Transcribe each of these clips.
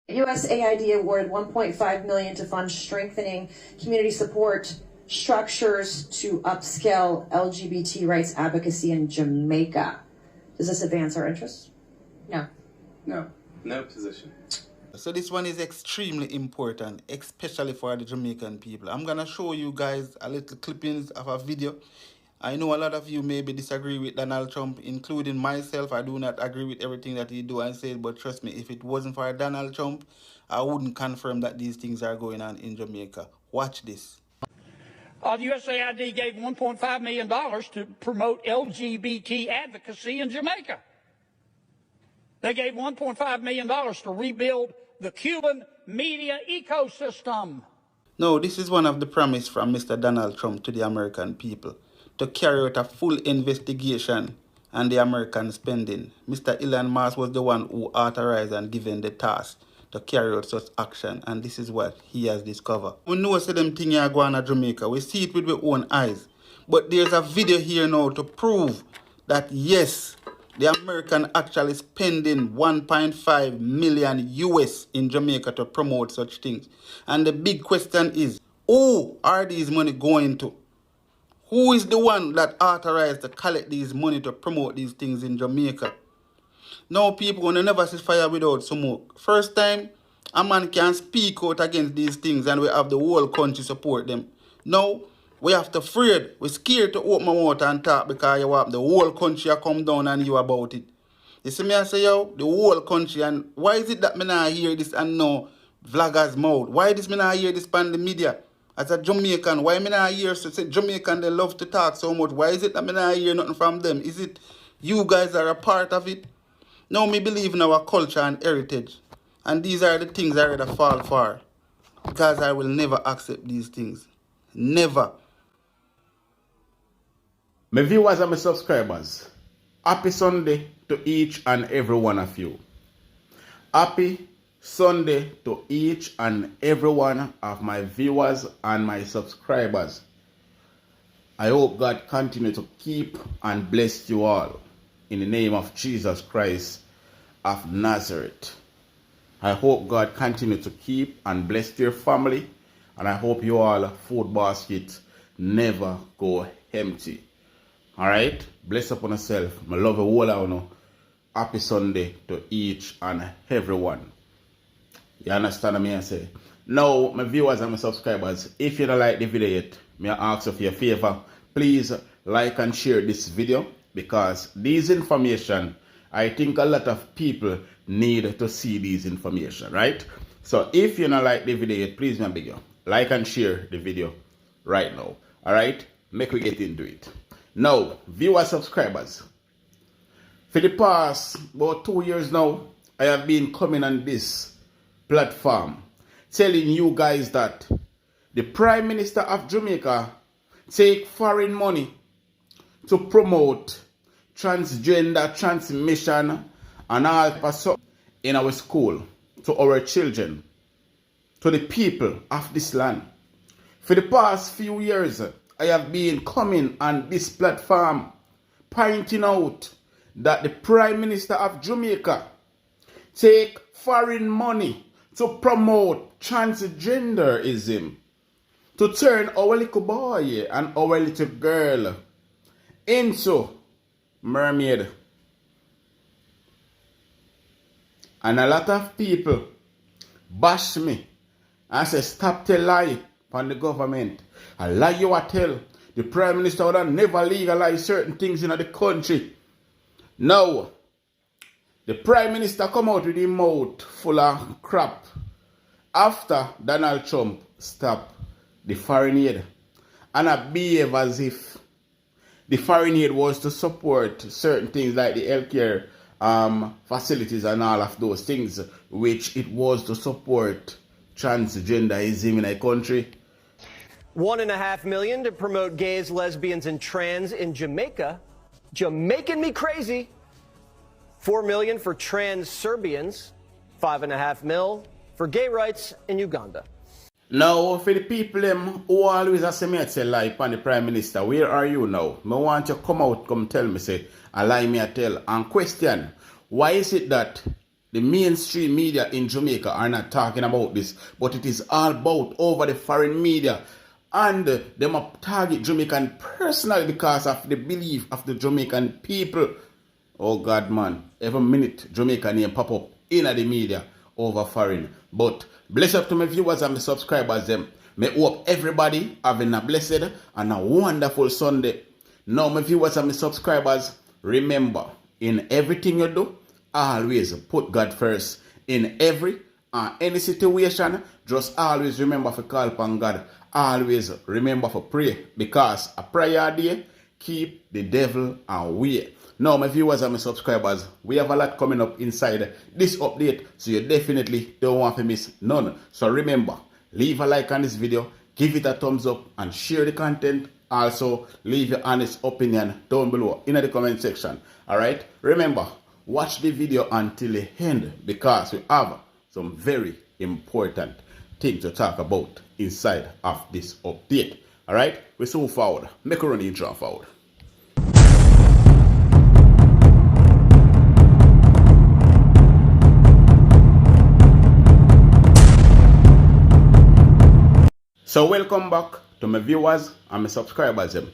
USAID awarded $1.5 million to fund strengthening community support structures to upscale LGBT rights advocacy in Jamaica. Does this advance our interests? No. No position. So this one is extremely important, especially for the Jamaican people. I'm gonna show you guys a little clippings of a video. I know a lot of you maybe disagree with Donald Trump, including myself. I do not agree with everything that he do and said, but trust me, if it wasn't for Donald Trump, I wouldn't confirm that these things are going on in Jamaica. Watch this. The USAID gave $1.5 million to promote LGBT advocacy in Jamaica. They gave $1.5 million to rebuild the Cuban media ecosystem. Now, this is one of the promises from Mr. Donald Trump to the American people, to carry out a full investigation on the American spending. Mr. Elon Musk was the one who authorized and given the task to carry out such action, and this is what he has discovered. We know that them things are going on Jamaica. We see it with our own eyes. But there's a video here now to prove that yes, the American actually spending 1.5 million US in Jamaica to promote such things. And the big question is, who are these money going to? Who is the one that authorized to collect these money to promote these things in Jamaica? Now people gonna never see fire without smoke. First time, a man can speak out against these things and we have the whole country support them. Now, we have to afraid. We're scared to open my mouth and talk because you have the whole country come down on you about it. You see me I say, yo, the whole country, and why is it that me not hear this and no vloggers mouth? Why this me not hear this on the media? As a Jamaican, why me not hear so say Jamaican they love to talk so much? Why is it that me not hear nothing from them? Is it you guys are a part of it? Now me believe in our culture and heritage. And these are the things I rather fall for. Because I will never accept these things. Never. My viewers and my subscribers, happy Sunday to each and every one of you. Happy Sunday to each and every one of my viewers and my subscribers. I hope God continue to keep and bless you all in the name of Jesus Christ of Nazareth. I hope God continue to keep and bless your family, and I hope you all food basket never go empty. Alright, bless upon yourself. I love you all out now. Happy Sunday to each and everyone. You understand what I say? Now, my viewers and my subscribers, if you don't like the video yet, may I ask you for your favor, please like and share this video, because these information, I think a lot of people need to see these information, right? So if you don't like the video yet, please my beg you, like and share the video right now. Alright, make we get into it. Now, viewers, subscribers, for the past about 2 years now, I have been coming on this platform telling you guys that the Prime Minister of Jamaica take foreign money to promote transgender transmission and all in our school, to our children, to the people of this land. For the past few years, I have been coming on this platform pointing out that the Prime Minister of Jamaica take foreign money to promote transgenderism, to turn our little boy and our little girl into mermaid. And a lot of people bash me and say, stop tell lie on the government. A lie you are tell. The Prime Minister would have never legalized certain things in the country. Now, the Prime Minister come out with his mouth full of crap after Donald Trump stopped the foreign aid, and I behave as if the foreign aid was to support certain things like the healthcare facilities and all of those things, which it was to support transgenderism in a country. $1.5 million to promote gays, lesbians, and trans in Jamaica. Jamaican me crazy. $4 million for trans Serbians. $5.5 million for gay rights in Uganda. Now, for the people who always say me say lie upon the Prime Minister, where are you now? I want you to come out, come tell me, say, a lie me I tell, and question, why is it that The mainstream media in Jamaica are not talking about this, but it is all about over the foreign media. And them are target Jamaican personally because of the belief of the Jamaican people. Oh God, man. Every minute Jamaica name pop up in the media over foreign. But bless up to my viewers and my subscribers them. May hope everybody having a blessed and a wonderful Sunday. Now my viewers and my subscribers, remember, in everything you do, always put God first. In every and any situation, just always remember to call upon God. Always remember to pray, because a prayer day keep the devil away. Now my viewers and my subscribers, we have a lot coming up inside this update, so you definitely don't want to miss none. So remember, leave a like on this video, give it a thumbs up and share the content. Also leave your honest opinion down below in the comment section. Alright, remember, watch the video until the end, because we have some very important things to talk about inside of this update. Alright, we so forward. Make a run intro forward. So welcome back to my viewers and my subscribers them.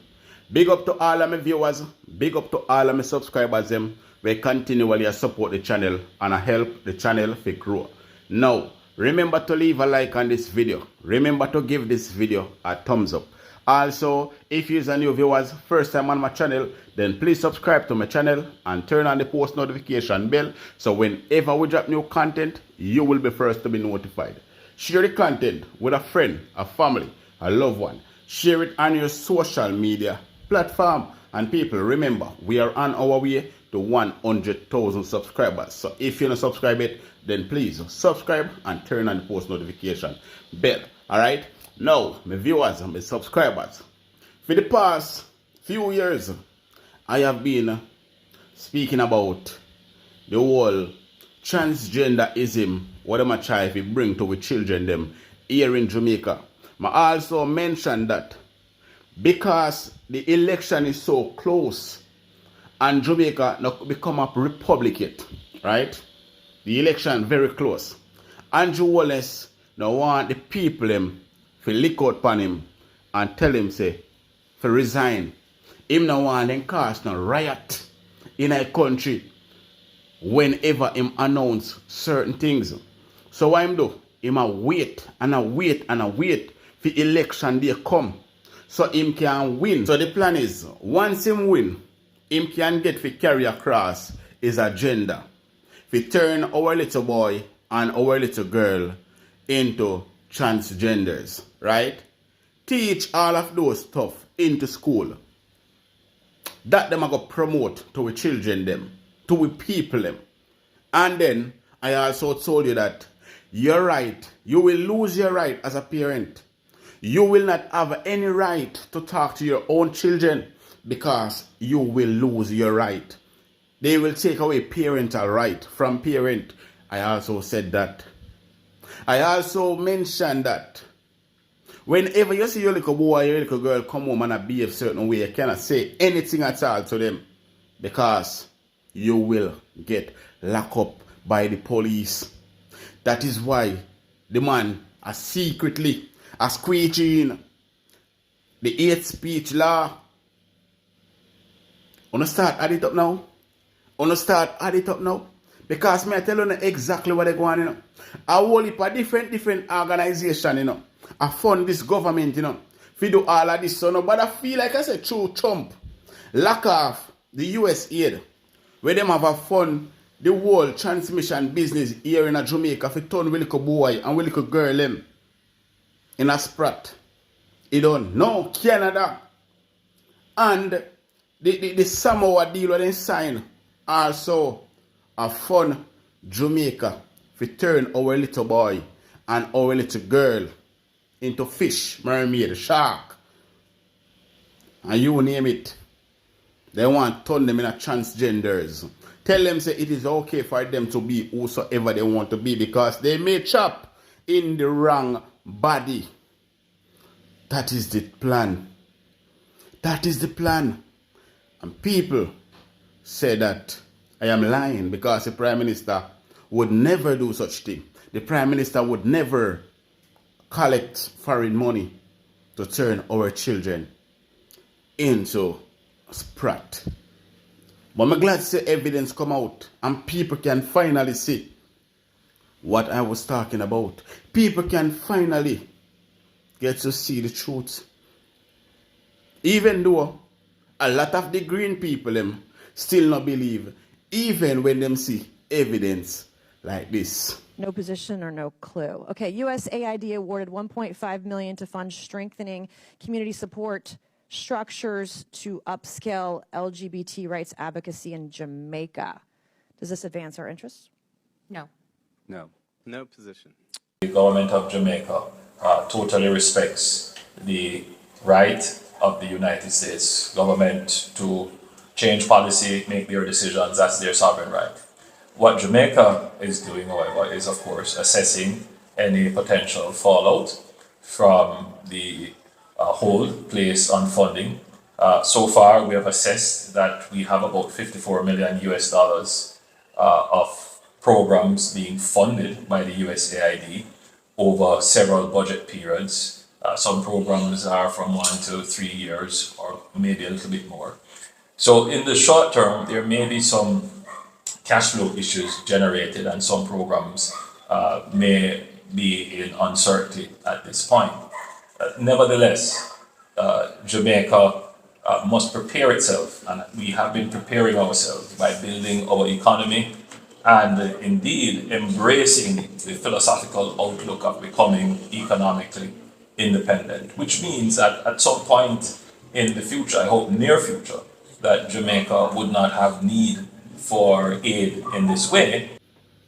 Big up to all of my viewers, big up to all of my subscribers them. We continually support the channel and help the channel to grow. Now, remember to leave a like on this video. Remember to give this video a thumbs up. Also, if you're a new viewers, first time on my channel, then please subscribe to my channel and turn on the post notification bell, so whenever we drop new content, you will be first to be notified. Share the content with a friend, a family, a loved one. Share it on your social media platform. And people, remember, we are on our way to 100,000 subscribers. So if you're not subscribed yet, then please subscribe and turn on the post notification bell. Alright? Now, my viewers and my subscribers, for the past few years, I have been speaking about the whole transgenderism, what am I trying to bring to the children them here in Jamaica. I also mentioned that because the election is so close and Jamaica not become a republic yet, right? The election very close. Andrew Wallace now want the people them to lick out upon him and tell him say to resign. Him now want them cause no riot in a country whenever him announce certain things. So what him do? Him a wait and a wait and a wait for election day come, so him can win. So the plan is, once him win, him can get to carry across his agenda, to turn our little boy and our little girl into transgenders, right? Teach all of those stuff into school. That them are going to promote to the children them, to the people them. And then I also told you that your right, you will lose your right as a parent. You will not have any right to talk to your own children, because you will lose your right. They will take away parental right from parent. I also said that. I also mentioned that whenever you see your little boy, your little girl come home and behave a certain way, you cannot say anything at all to them, because you will get locked up by the police. That is why the man is secretly squeezing the hate speech law. Wanna start add it up now? Because me I tell you exactly what they're going, you know. I whole heap of different organization, you know, I fund this government, you know, if do all of this, so no, but I feel like I said true Trump lock off the US aid, where them have a fund the whole transmission business here in Jamaica for turn with little boy and with little girl them in a sprat. You don't know Canada. And the Samoa deal that they sign also a fund Jamaica for turn our little boy and our little girl into fish, mermaid, shark, and you name it. They want to turn them in a transgenders. Tell them say it is okay for them to be whosoever they want to be, because they may chop in the wrong body. That is the plan. That is the plan. And people say that I am lying because the Prime Minister would never do such thing. The Prime Minister would never collect foreign money to turn our children into sprat. But I'm glad to see evidence come out and people can finally see what I was talking about. People can finally get to see the truth. Even though a lot of the green people them still not believe, even when them see evidence like this. No position or no clue. Okay, USAID awarded $1.5 million to fund strengthening community support structures to upscale LGBT rights advocacy in Jamaica. Does this advance our interests? No. No. No position. The government of Jamaica totally respects the right of the United States government to change policy, make their decisions. That's their sovereign right. What Jamaica is doing, however, is of course assessing any potential fallout from the hold placed on funding. So far, we have assessed that we have about $54 million of programs being funded by the USAID over several budget periods. Some programs are from 1 to 3 years, or maybe a little bit more. So in the short term, there may be some cash flow issues generated, and some programs may be in uncertainty at this point. Nevertheless, Jamaica must prepare itself, and we have been preparing ourselves by building our economy and indeed embracing the philosophical outlook of becoming economically independent, which means that at some point in the future, I hope near future, that Jamaica would not have need for aid in this way.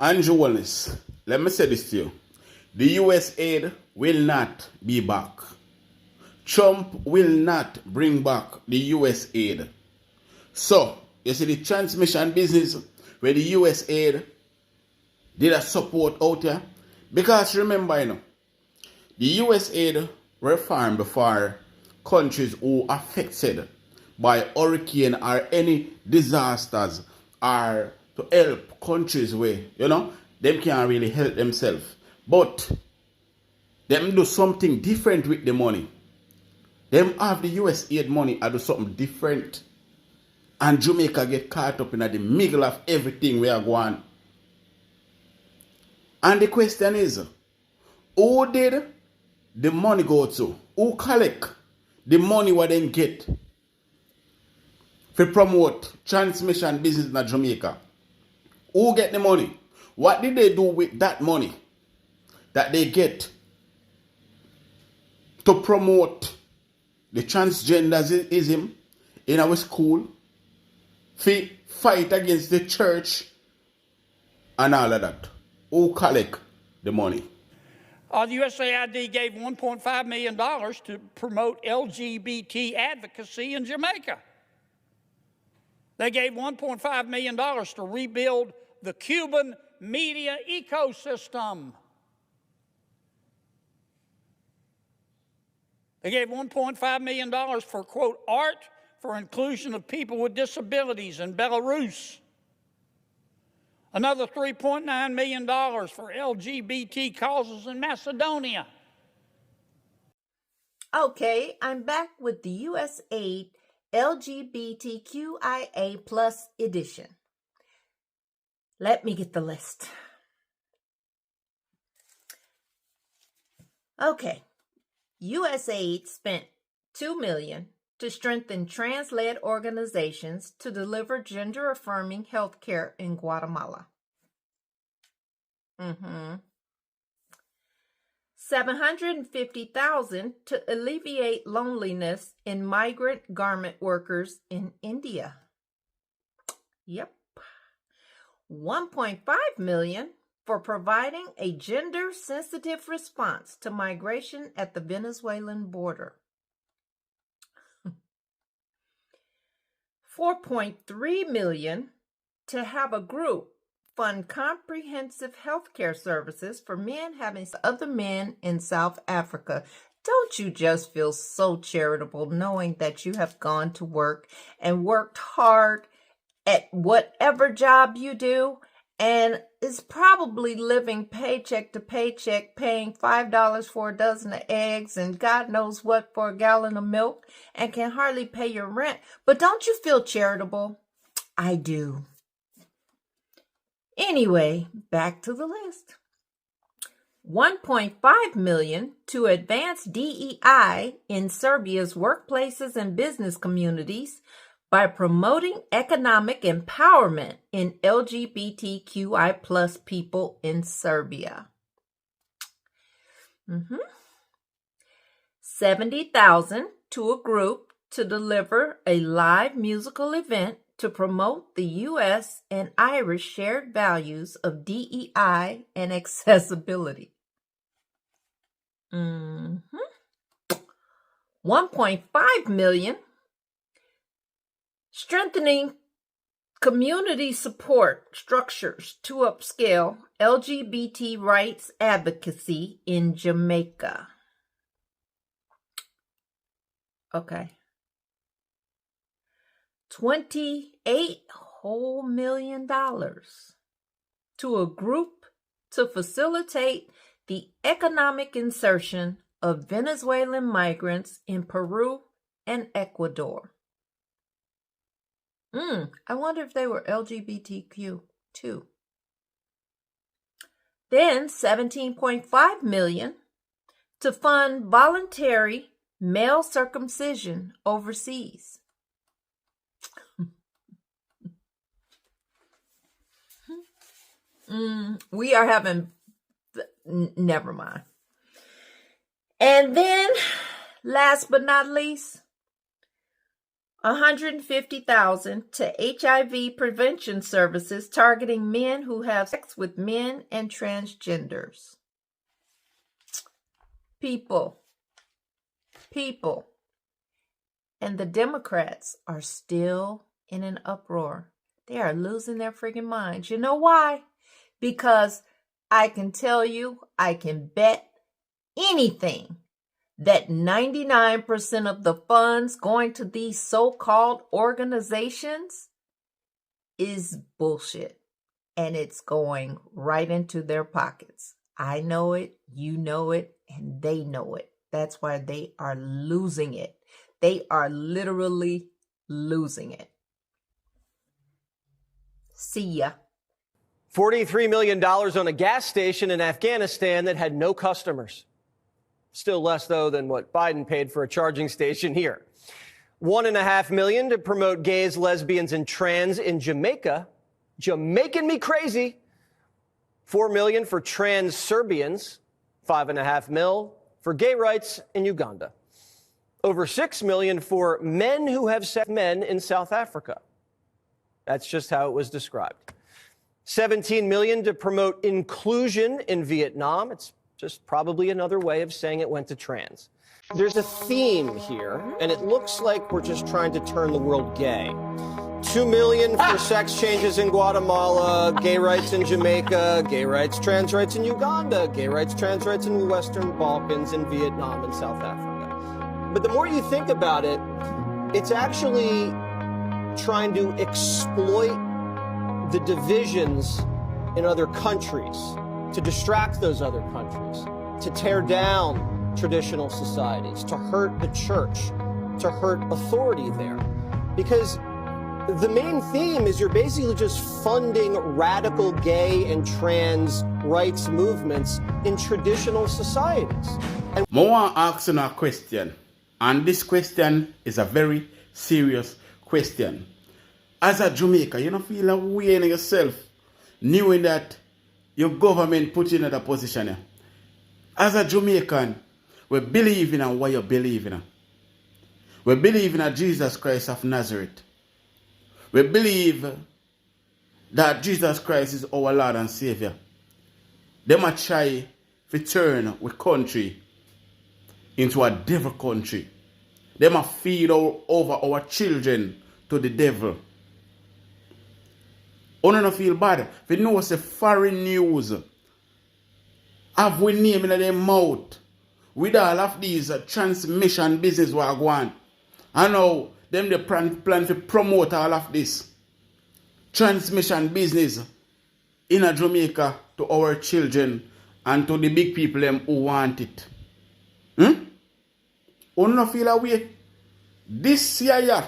Andrew Holiness, let me say this to you. The US aid will not be back. Trump will not bring back the US aid. So, you see the transmission business where the US aid did a support out here. Because remember, the US aid were farmed before countries who are affected by hurricane or any disasters, are to help countries where, them can't really help themselves. But them do something different with the money. Them have the US aid money and do something different. And Jamaica get caught up in the middle of everything we are going. And the question is, who did the money go to? Who collect the money what they get to promote transmission business in Jamaica? Who get the money? What did they do with that money that they get to promote the transgenderism in our school, fight against the church, and all of that? Who collect the money? The USAID gave $1.5 million to promote LGBT advocacy in Jamaica. They gave $1.5 million to rebuild the Cuban media ecosystem. They gave $1.5 million for, quote, art for inclusion of people with disabilities in Belarus. Another $3.9 million for LGBT causes in Macedonia. Okay, I'm back with the USAID LGBTQIA plus edition. Let me get the list. Okay, USAID spent $2 million to strengthen trans-led organizations to deliver gender-affirming health care in Guatemala. $750,000 to alleviate loneliness in migrant garment workers in India. Yep. $1.5 million for providing a gender-sensitive response to migration at the Venezuelan border. $4.3 million to have a group fund comprehensive health care services for men having other men in South Africa. Don't you just feel so charitable knowing that you have gone to work and worked hard at whatever job you do, and is probably living paycheck to paycheck, paying $5 for a dozen of eggs and God knows what for a gallon of milk, and can hardly pay your rent. But don't you feel charitable? I do. Anyway, back to the list. 1.5 million to advance DEI in Serbia's workplaces and business communities by promoting economic empowerment in LGBTQI plus people in Serbia. 70,000 to a group to deliver a live musical event to promote the U.S. and Irish shared values of DEI and accessibility. 1.5 million strengthening community support structures to upscale LGBT rights advocacy in Jamaica. Okay. $28 whole million to a group to facilitate the economic insertion of Venezuelan migrants in Peru and Ecuador. I wonder if they were LGBTQ too. Then 17.5 million to fund voluntary male circumcision overseas. We are having, never mind. And then, last but not least, 150,000 to HIV prevention services targeting men who have sex with men and transgenders. People. And the Democrats are still in an uproar. They are losing their freaking minds. You know why? Because I can tell you, I can bet anything that 99% of the funds going to these so-called organizations is bullshit. And it's going right into their pockets. I know it, you know it, and they know it. That's why they are losing it. They are literally losing it. See ya. $43 million on a gas station in Afghanistan that had no customers. Still less, though, than what Biden paid for a charging station here. $1.5 million to promote gays, lesbians, and trans in Jamaica. Jamaican me crazy. $4 million for trans Serbians. $5.5 million for gay rights in Uganda. Over $6 million for men who have sex with men in South Africa. That's just how it was described. $17 million to promote inclusion in Vietnam. It's just probably another way of saying it went to trans. There's a theme here, and it looks like we're just trying to turn the world gay. $2 million for sex changes in Guatemala, gay rights in Jamaica, gay rights, trans rights in Uganda, gay rights, trans rights in the Western Balkans, in Vietnam, and South Africa. But the more you think about it, it's actually trying to exploit the divisions in other countries, to distract those other countries, to tear down traditional societies, to hurt the church, to hurt authority there. Because the main theme is you're basically just funding radical gay and trans rights movements in traditional societies. And I want to ask you a question, and this question is a very serious question. As a Jamaican, you don't feel a way in yourself knowing that your government put you in that position. As a Jamaican, we believe in what you believe in. We believe in Jesus Christ of Nazareth. We believe that Jesus Christ is our Lord and Savior. They might try to turn our country into a devil country. They might feed over our children to the devil. I don't feel bad. If you know it's a foreign news, have we name in their mouth with all of these transmission business we are going. I know them they plan to promote all of this transmission business in a Jamaica to our children and to the big people them who want it. You no feel away? This year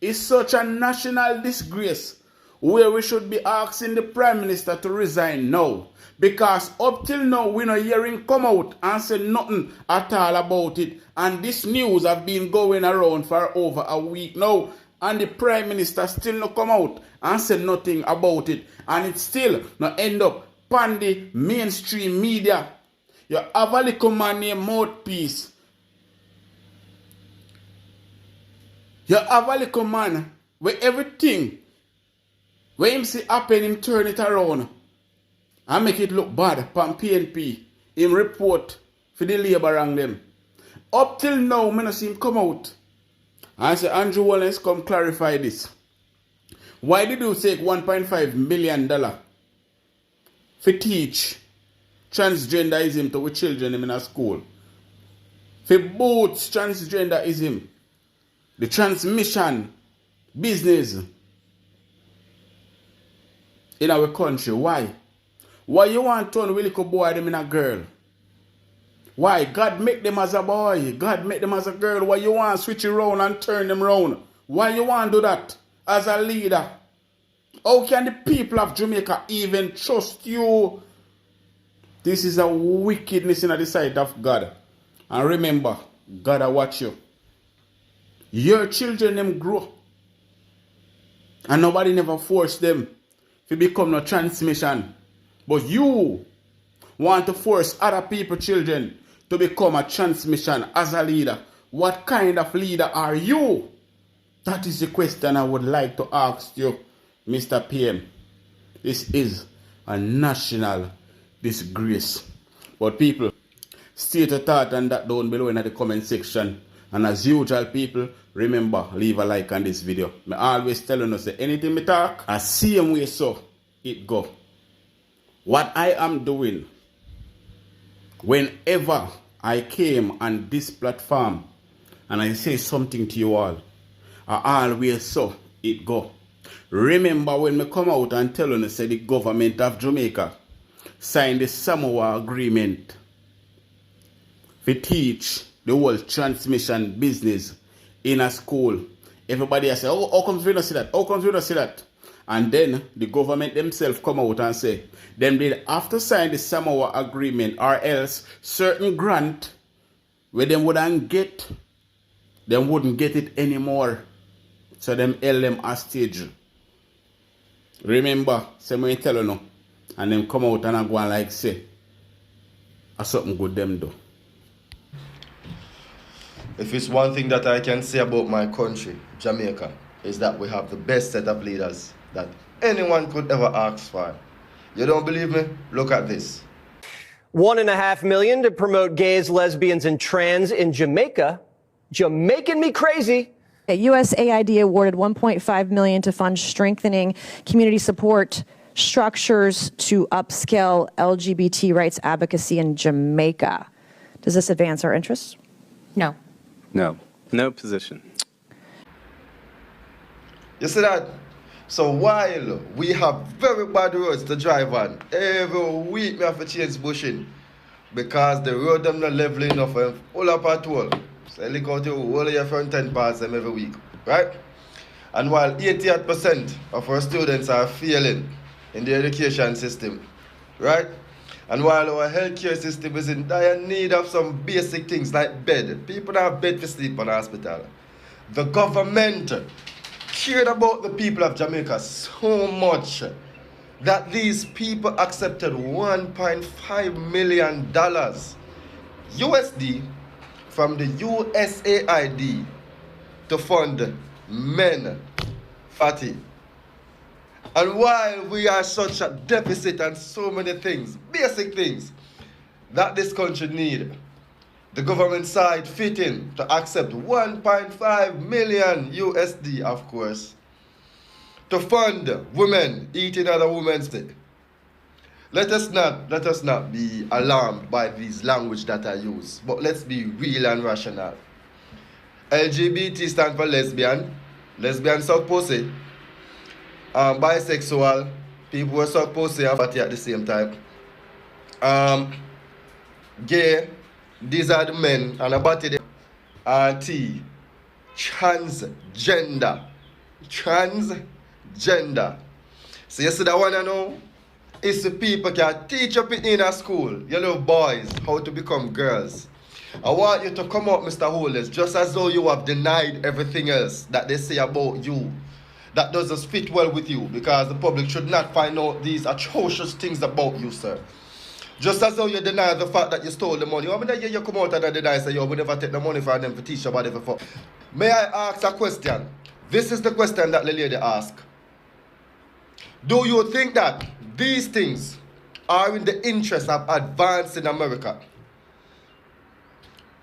is such a national disgrace where we should be asking the Prime Minister to resign now. Because up till now, we not hearing come out and say nothing at all about it. And this news have been going around for over a week now. And the Prime Minister still not come out and say nothing about it. And it still not end up on the mainstream media. You have a little man named Mouthpiece. You have a little man where everything where him see happen, him turn it around and make it look bad from PNP. Him report for the labor and them. Up till now, I not see him come out and say, Andrew Holiness, come clarify this. Why did you take $1.5 million for teach transgenderism to our children in a school? For boots transgenderism, the transmission business in our country. Why? Why you want to turn a little boy them in a girl? Why? God make them as a boy. God make them as a girl. Why you want to switch it around and turn them around? Why you want to do that as a leader? How can the people of Jamaica even trust you? This is a wickedness in the sight of God. And remember, God will watch you. Your children them grow. And nobody never force them to become no transmission. But you want to force other people's children to become a transmission as a leader. What kind of leader are you? That is the question I would like to ask you, Mr. PM. This is a national disgrace. But people, state a thought and that down below in the comment section. And as usual, people, remember, leave a like on this video. I always telling us that anything me talk, I see way so it go. What I am doing, whenever I came on this platform and I say something to you all, I always so it go. Remember when me come out and tell you, say the government of Jamaica signed the Samoa agreement to teach the whole transmission business in a school. Everybody has said, oh, how come we don't see that? How come we don't see that? And then the government themselves come out and say, them did have to sign the Samoa agreement or else certain grant where them wouldn't get, them wouldn't get it anymore. So them held them hostage. Remember, say tell you no. And them come out and I go and like say, something good them do. If it's one thing that I can say about my country, Jamaica, is that we have the best set of leaders that anyone could ever ask for. You don't believe me? Look at this. $1.5 million to promote gays, lesbians, and trans in Jamaica. Jamaican me crazy. USAID awarded $1.5 million to fund strengthening community support structures to upscale LGBT rights advocacy in Jamaica. Does this advance our interests? No. No position. You see that? So while we have very bad roads to drive on, every week we have to change bushing because the road them not leveling enough and all up at all. So I look out you all of your front 10 parts them every week, right? And while 88% of our students are failing in the education system, right? And while our healthcare system is in dire need of some basic things like bed, people don't have bed to sleep in the hospital. The government cared about the people of Jamaica so much that these people accepted $1.5 million USD from the USAID to fund men 40. And while we are such a deficit and so many things, basic things that this country need, the government side fit in to accept 1.5 million USD, of course, to fund women eating other women's day. Let us not be alarmed by these language that I use, but let's be real and rational. LGBT stand for lesbian, lesbian suck pussy, bisexual, People were supposed to have party at the same time. Gay, these are the men, and about it, T, transgender. Transgender. So you see that one I know? It's the people can teach up in a school, you little boys, how to become girls. I want you to come up, Mr. Holiness, just as though you have denied everything else that they say about you. That doesn't fit well with you, because the public should not find out these atrocious things about you, sir. Just as though you deny the fact that you stole the money. How many years you come out and deny say you will never take the money from them to teach you about it before? May I ask a question? This is the question that the lady asked. Do you think that these things are in the interest of advancing America?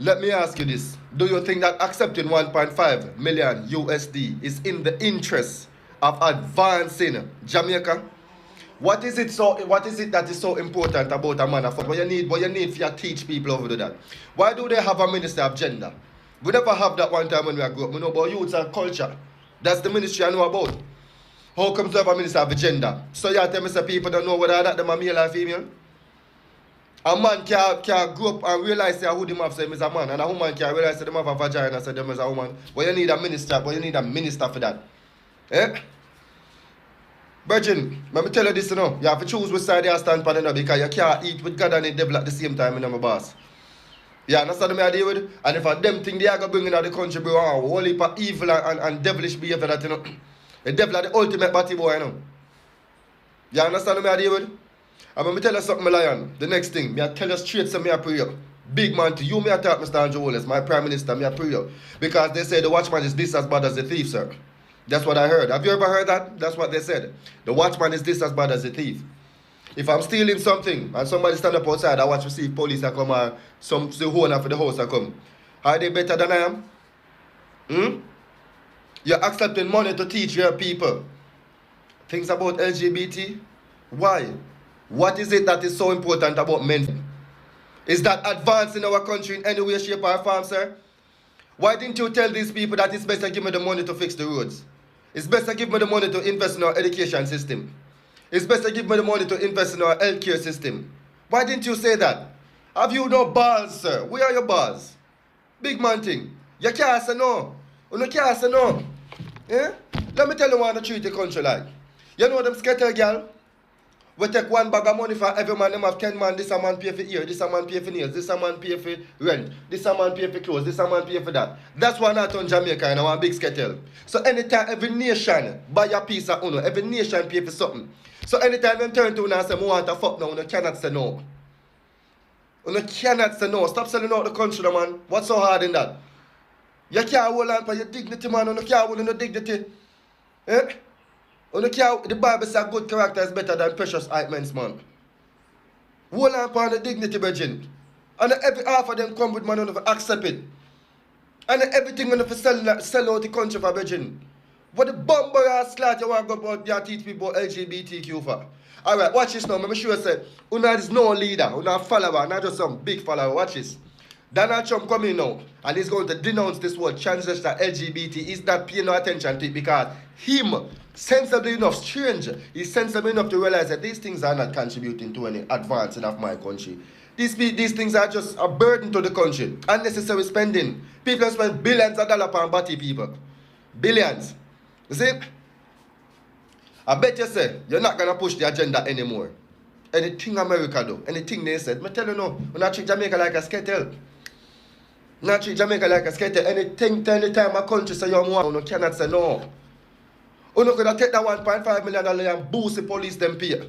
Let me ask you this. Do you think that accepting 1.5 million USD is in the interest of advancing Jamaica? What is it that is so important about a man? What you need for teach people over to that? Why do they have a ministry of gender? We never have that one time when we grew up. We know about youth and culture. That's the ministry I know about. How come to have a minister of gender? So you tell me some people don't know whether that them are male or female? A man can grow up and realize who them have say is a man, and a woman can realize them have a vagina say them is a woman. But you need a minister, for that. Eh? Virgin, let me tell you this, you know. You have to choose which side you stand on, because you can't eat with God and the devil at the same time, my boss. You understand what I deal with? And if a them thing they are going to bring in the country, bro, a whole heap of evil and devilish behavior that, you know. The devil is the ultimate batty boy, you know. You understand what I deal with? And let me tell you something, my lion. The next thing, I tell you straight, so I pray you. Big man to you, I talk, Mr. Andrew Wallace, my Prime Minister, I pray you. Because they say the watchman is this as bad as the thief, sir. That's what I heard. Have you ever heard that? That's what they said. The watchman is this as bad as the thief. If I'm stealing something and somebody stand up outside, I watch to see police that come or the owner for the house that come. Are they better than I am? You're accepting money to teach your people things about LGBT? Why? What is it that is so important about men? Is that advancing our country in any way, shape, or form, sir? Why didn't you tell these people that it's better give me the money to fix the roads? It's better give me the money to invest in our education system. It's better give me the money to invest in our healthcare system. Why didn't you say that? Have you no balls, sir? Where are your balls? Big man thing. You can't say no. You can't say no. Eh? Let me tell you what I treat the country like. You know them scatter girl? We take one bag of money for every man, them have 10 man, this a man pay for ear, this a man pay for nails, this a man pay for rent, this a man pay for clothes, this a man pay for that. That's why not on Jamaica and our big skettle. So anytime every nation buy a piece of uno, every nation pay for something. So anytime them turn to uno and say, I want to fuck now, uno cannot say no. Uno cannot say no. Stop selling out the country, man. What's so hard in that? You can't hold on for your dignity, man. Uno can't hold on your dignity. Eh? The Bible says good character is better than precious ointments, man. Hold on upon the dignity, virgin. And every half of them come with man, and accept it. And everything when you sell out the country for virgin. What the bumper ass clat you want to go about there teach people LGBTQ for? Alright, watch this now. I'm sure I said, Una is no leader, Una follower, not just some big follower. Watch this. Donald Trump coming now, and he's going to denounce this word transgender LGBT. He's not paying no attention to it because him, sensible enough, strange, he's sensible enough to realize that these things are not contributing to any advancing of my country. These things are just a burden to the country. Unnecessary spending. People spend billions of dollars on batty people. Billions. You see? I bet you say, you're not going to push the agenda anymore. Anything America do, anything they said, I tell you no, we're not treat Jamaica like a skettle. Not treat Jamaica like a skater. Anytime a country say you want, you cannot say no. You could have take that $1.5 million and boost the police them pay.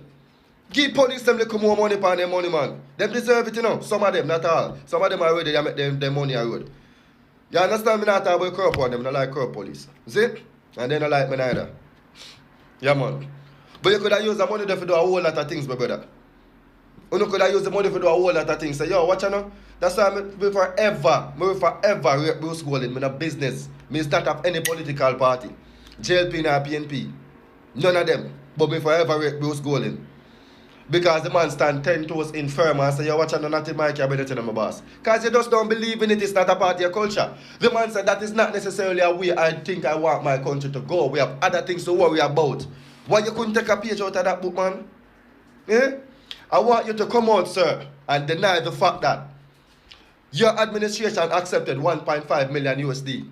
Give police them little more money for their money, man. They deserve it, you know. Some of them, not all. Some of them are already, they make them money a road. You understand me not about corrupt on them, not like corrupt police. See? And they don't like me neither. Yeah, man. But you could have used the money there for do a whole lot of things, my brother. You could have used the money for do a whole lot of things. Say, yo, watch you know. That's why I forever rate Bruce Golding. I'm not business. I start up any political party. JLP and PNP. None of them. But I forever rate Bruce Golding. Because the man stand 10 toes in firm and say, yo, watch out, nothing my cabinet in my boss. Because you just don't believe in it, it's not a part of your culture. The man said that is not necessarily a way I think I want my country to go. We have other things to worry about. Why you couldn't take a page out of that book, man? Eh? I want you to come out, sir, and deny the fact that your administration accepted 1.5 million USD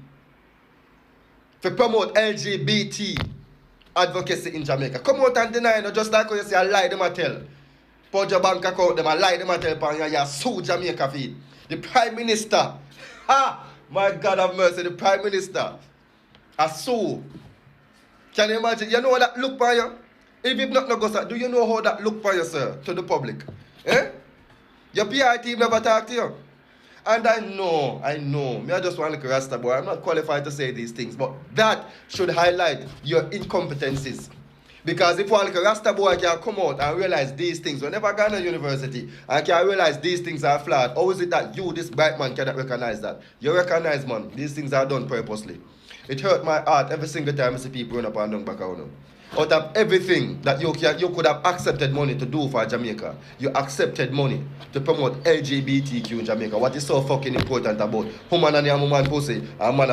to promote LGBT advocacy in Jamaica. Come out and deny it, just like you say, I lie them a tell. Put your bank account, them I lie them a tell, you sue Jamaica feed. The Prime Minister, my God have mercy, the Prime Minister, a sue. Can you imagine? You know how that look for you? If you've not go, do you know how that look for you, sir, to the public? Eh? Your PR team never talk to you. And I know, me I just want to look Rasta boy. I'm not qualified to say these things, but that should highlight your incompetencies. Because if one Rasta boy can come out and realize these things, whenever I go to university, I can realize these things are flawed. How is it that you, this bright man, cannot recognize that? You recognize, man, these things are done purposely. It hurt my heart every single time I see people run up and down back around. Out of everything that you could have accepted money to do for Jamaica, you accepted money to promote LGBTQ in Jamaica. What is so fucking important about woman and a woman pussy and man